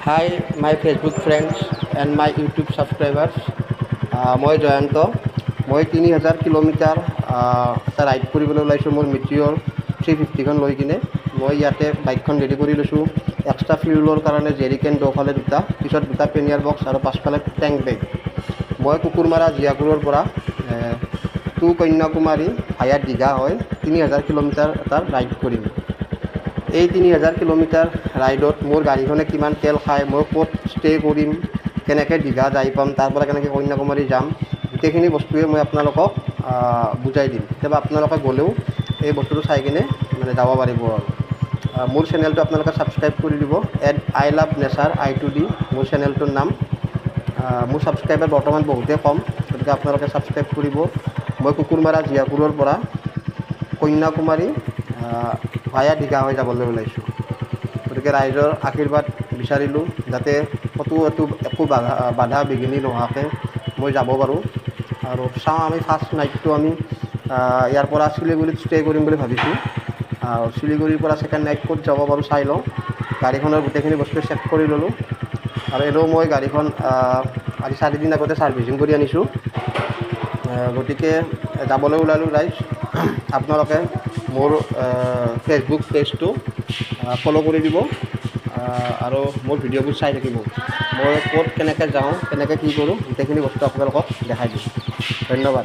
Hi, my Facebook friends and my YouTube subscribers. মই জয়ন্ত। মই 3000 kilometre এটা ৰাইড কৰিবলৈ ওলাইছোঁ মোৰ মিটিঅৰ 350খন লৈ কিনে। মই ইয়াতে বাইকখন ৰেডি কৰি লৈছোঁ এক্সট্ৰা ফিউলৰ কাৰণে জেৰিকেন দুফালে দুটা, পিছত দুটা পেনিয়াৰ বক্স আৰু পাছফালে টেংক বেগ। মই কুকুৰমাৰা জীয়াকুৰৰ পৰা টু কন্যাকুমাৰী ভায়া দীঘা হয় 3000 কিলোমিটাৰ এটা ৰাইড কৰিম। এই 3000 কিলোমিটাৰ ৰাইডত মোৰ গাড়ীখনে কিমান তেল খায়, মই ক'ত ষ্টে কৰিম, কেনেকৈ দীঘা যাই পাম, তাৰ পৰা কেনেকৈ কন্যাকুমাৰী যাম, গোটেইখিনি বস্তুৱে মই আপোনালোকক বুজাই দিম। কেতিয়াবা আপোনালোকে গ'লেও এই বস্তুটো চাই কিনে মানে যাব পাৰিব আৰু। মোৰ চেনেলটো আপোনালোকে ছাবস্ক্ৰাইব কৰি দিব। আই লাভ নেচাৰ I2D মোৰ চেনেলটোৰ নাম। মোৰ ছাবস্ক্ৰাইবাৰ বৰ্তমান বহুতেই কম, গতিকে আপোনালোকে ছাবস্ক্ৰাইব কৰিব। মই কুকুৰমাৰা জীয়াকুৰৰ পৰা কন্যাকুমাৰী ভায়া দীঘা হৈ যাবলৈ ওলাইছোঁ। গতিকে ৰাইজৰ আশীৰ্বাদ বিচাৰিলোঁ যাতে একো বাধা বিঘিনি নোহোৱাকৈ মই যাব পাৰোঁ। আৰু চাওঁ আমি ফাৰ্ষ্ট নাইটটো আমি ইয়াৰ পৰা শিলিগুৰিত ষ্টে কৰিম বুলি ভাবিছোঁ। আৰু শিলিগুৰিৰ পৰা ছেকেণ্ড নাইট ক'ত যাব পাৰোঁ চাই লওঁ। গাড়ীখনৰ গোটেইখিনি বস্তু চেক কৰি ল'লোঁ। আৰু এনেও মই গাড়ীখন আজি 4 দিন আগতে ছাৰ্ভিচিং কৰি আনিছোঁ। গতিকে যাবলৈ ওলালোঁ ৰাইজ। আপোনালোকে মোৰ ফেচবুক পেজটো ফ'ল' কৰি দিব আৰু মোৰ ভিডিঅ'বোৰ চাই থাকিব। মই ক'ত কেনেকৈ যাওঁ, কেনেকৈ কি কৰোঁ, গোটেইখিনি বস্তু আপোনালোকক দেখাই দিম। ধন্যবাদ।